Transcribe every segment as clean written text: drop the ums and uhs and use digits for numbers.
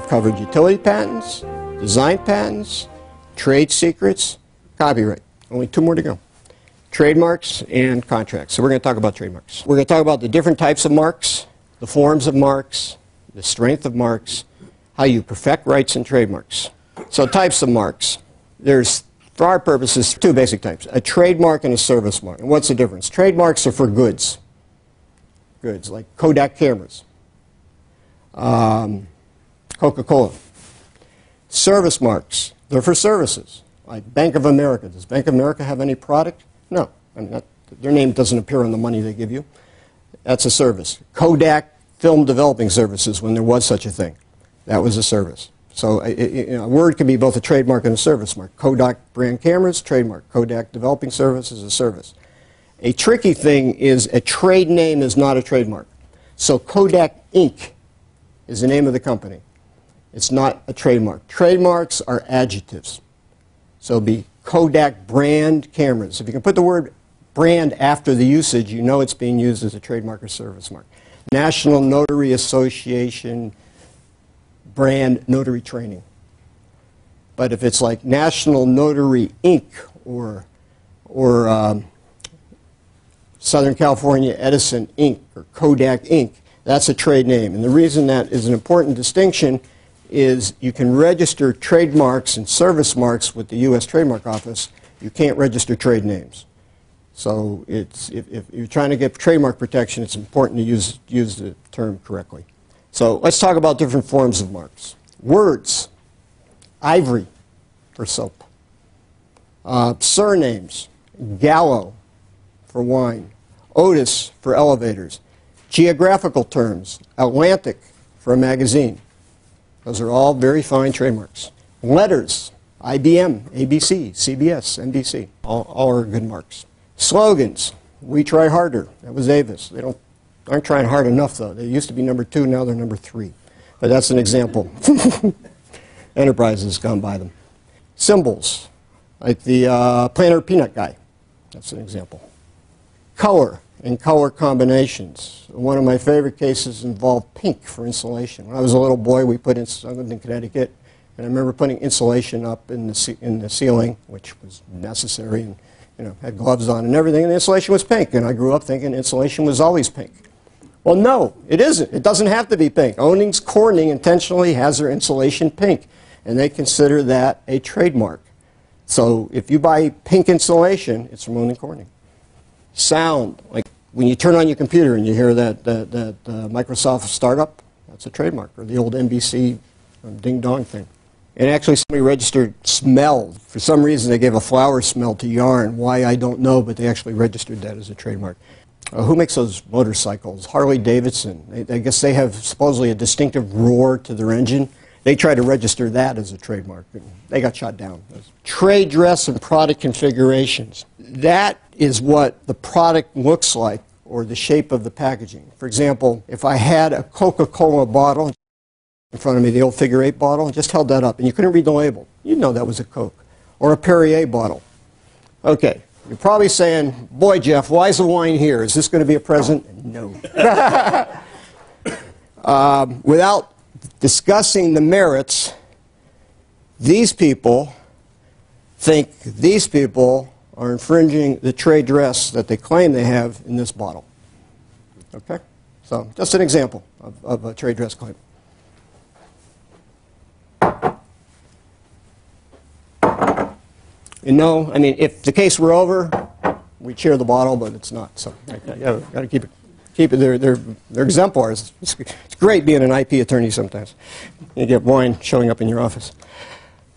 We've covered utility patents, design patents, trade secrets, copyright. Only 2 more to go. Trademarks and contracts. So we're going to talk about trademarks. We're going to talk about the different types of marks, the forms of marks, the strength of marks, how you perfect rights in trademarks. So types of marks. There's, for our purposes, 2 basic types, a trademark and a service mark. And what's the difference? Trademarks are for goods. Goods, like Kodak cameras, Coca-Cola. Service marks, they're for services, like Bank of America. Does Bank of America have any product? No. I mean, their name doesn't appear on the money they give you. That's a service. Kodak Film Developing Services, when there was such a thing. That was a service. So a word can be both a trademark and a service mark. Kodak brand cameras, trademark. Kodak Developing Services, a service. A tricky thing is a trade name is not a trademark. So Kodak Inc. is the name of the company. It's not a trademark. Trademarks are adjectives. So it'll be Kodak brand cameras. If you can put the word brand after the usage, you know it's being used as a trademark or service mark. National Notary Association brand notary training. But if it's like National Notary Inc. or Southern California Edison Inc. or Kodak Inc., that's a trade name. And the reason that is an important distinction is you can register trademarks and service marks with the U.S. Trademark Office. You can't register trade names. So if you're trying to get trademark protection, it's important to use the term correctly. So let's talk about different forms of marks. Words. Ivory for soap. Surnames. Gallo for wine. Otis for elevators. Geographical terms. Atlantic for a magazine. Those are all very fine trademarks. Letters. IBM, ABC, CBS, NBC. All are good marks. Slogans. We try harder. That was Avis. They aren't trying hard enough, though. They used to be number 2, now they're number 3. But that's an example. Enterprise has gone by them. Symbols, like the Planter Peanut guy. That's an example. Color and color combinations. One of my favorite cases involved pink for insulation. When I was a little boy, I lived in Connecticut, and I remember putting insulation up in the ceiling, which was necessary, and had gloves on and everything, and the insulation was pink. And I grew up thinking insulation was always pink. Well, no, it isn't. It doesn't have to be pink. Owings Corning intentionally has their insulation pink, and they consider that a trademark. So if you buy pink insulation, it's from Owings Corning. Sound, like when you turn on your computer and you hear that Microsoft startup, that's a trademark, or the old NBC ding-dong thing. And actually somebody registered smell. For some reason they gave a flower smell to yarn. Why, I don't know, but they actually registered that as a trademark. Who makes those motorcycles? Harley Davidson. I guess they have supposedly a distinctive roar to their engine. They tried to register that as a trademark. They got shot down. Trade dress and product configurations. That is what the product looks like, or the shape of the packaging. For example, if I had a Coca-Cola bottle in front of me, the old figure 8 bottle, just held that up, and you couldn't read the label, you'd know that was a Coke. Or a Perrier bottle. Okay, you're probably saying, boy, Jeff, why is the wine here? Is this going to be a present? No. Without discussing the merits, these people think these people are infringing the trade dress that they claim they have in this bottle. Okay? So, just an example of a trade dress claim. No, I mean, if the case were over, we'd cheer the bottle, but it's not. So, you got to keep it. They're exemplars. It's great being an IP attorney sometimes. You get wine showing up in your office.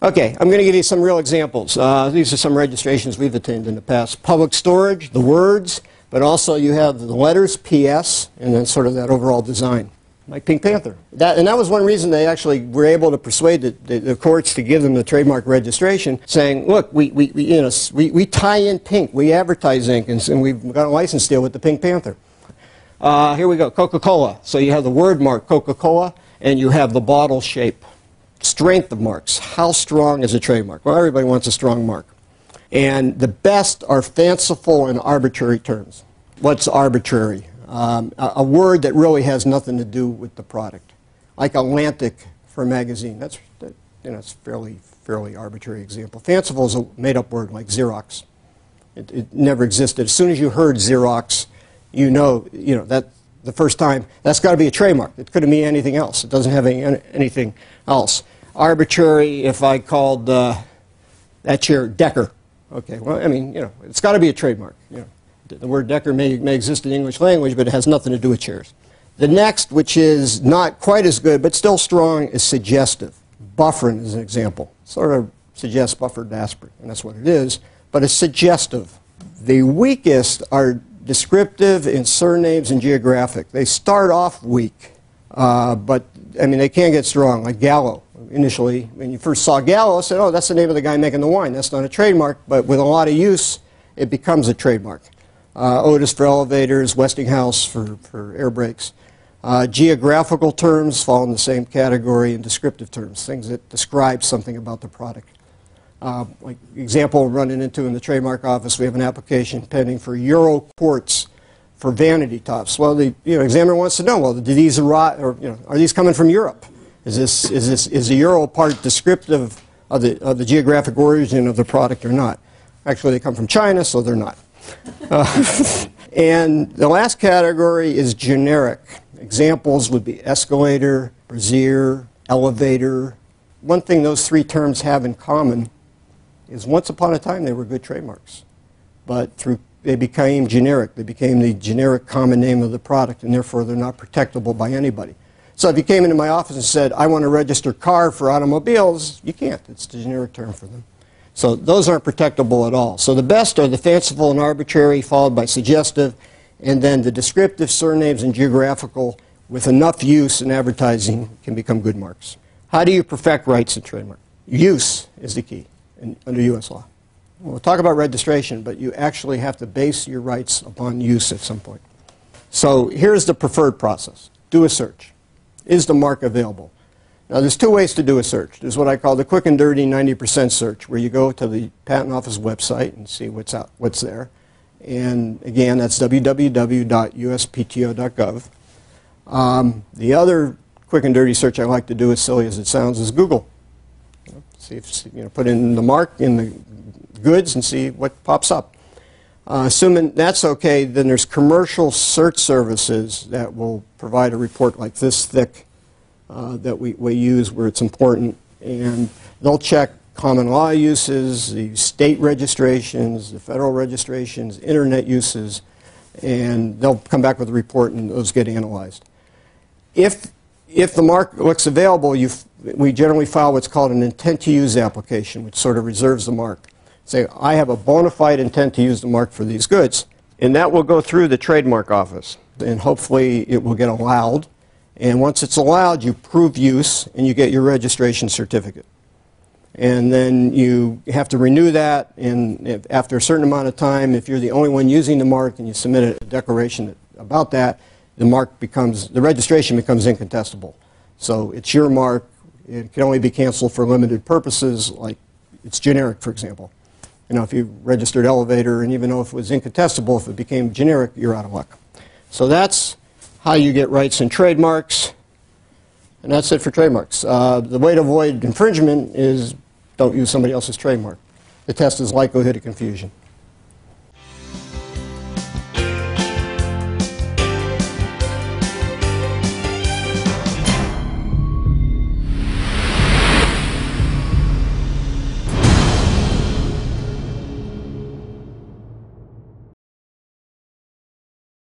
Okay, I'm going to give you some real examples. These are some registrations we've attained in the past. Public storage, the words, but also you have the letters, PS, and then sort of that overall design, like Pink Panther. And that was one reason they actually were able to persuade the courts to give them the trademark registration, saying, look, we tie in pink, we advertise ink, and we've got a license deal with the Pink Panther. Here we go, Coca-Cola. So you have the word mark, Coca-Cola, and you have the bottle shape. Strength of marks. How strong is a trademark? Well, everybody wants a strong mark. And the best are fanciful and arbitrary terms. What's arbitrary? A word that really has nothing to do with the product. Like Atlantic for a magazine. It's fairly arbitrary example. Fanciful is a made-up word like Xerox. It never existed. As soon as you heard Xerox, you know that the first time, that's got to be a trademark. It couldn't mean anything else. It doesn't have anything else. Arbitrary, if I called that chair Decker. Okay, well, I mean, it's got to be a trademark. The word Decker may exist in the English language, but it has nothing to do with chairs. The next, which is not quite as good, but still strong, is suggestive. Bufferin is an example. Sort of suggests buffered aspirin, and that's what it is, but it's suggestive. The weakest are descriptive in surnames and geographic. They start off weak, but I mean, they can get strong, like Gallo. Initially, when you first saw Gallo, I said, oh, that's the name of the guy making the wine. That's not a trademark, but with a lot of use, it becomes a trademark. Otis for elevators, Westinghouse for air brakes. Geographical terms fall in the same category, and descriptive terms, things that describe something about the product. Like example we're running into in the trademark office, we have an application pending for Euro quartz for vanity tops. Well, the examiner wants to know, well, do these arrive, or are these coming from Europe? Is the Euro part descriptive of the geographic origin of the product or not? Actually, they come from China, so they're not. And the last category is generic. Examples would be escalator, brassiere, elevator. One thing those three terms have in common is once upon a time they were good trademarks, but they became generic. They became the generic common name of the product, and therefore they're not protectable by anybody. So if you came into my office and said, I want to register car for automobiles, you can't. It's the generic term for them. So those aren't protectable at all. So the best are the fanciful and arbitrary, followed by suggestive, and then the descriptive, surnames, and geographical, with enough use in advertising, can become good marks. How do you perfect rights in trademark? Use is the key under U.S. law. We'll talk about registration, but you actually have to base your rights upon use at some point. So here's the preferred process. Do a search. Is the mark available? Now, there's two ways to do a search. There's what I call the quick and dirty 90% search, where you go to the Patent Office website and see what's there. And again, that's www.uspto.gov. The other quick and dirty search I like to do, as silly as it sounds, is Google. See if put in the mark in the goods and see what pops up. Assuming that's okay, then there's commercial search services that will provide a report like this thick that we use where it's important, and they'll check common law uses, the state registrations, the federal registrations, internet uses, and they'll come back with a report, and those get analyzed. If the mark looks available, we generally file what's called an intent to use application, which sort of reserves the mark. Say, I have a bona fide intent to use the mark for these goods, and that will go through the trademark office, and hopefully it will get allowed. And once it's allowed, you prove use, and you get your registration certificate. And then you have to renew that, and after a certain amount of time, if you're the only one using the mark and you submit a declaration about that, the registration becomes incontestable. So it's your mark. It can only be canceled for limited purposes, like it's generic, for example. If you registered elevator, and even though if it was incontestable, if it became generic, you're out of luck. So that's how you get rights in trademarks, and that's it for trademarks. The way to avoid infringement is don't use somebody else's trademark. The test is likelihood of confusion.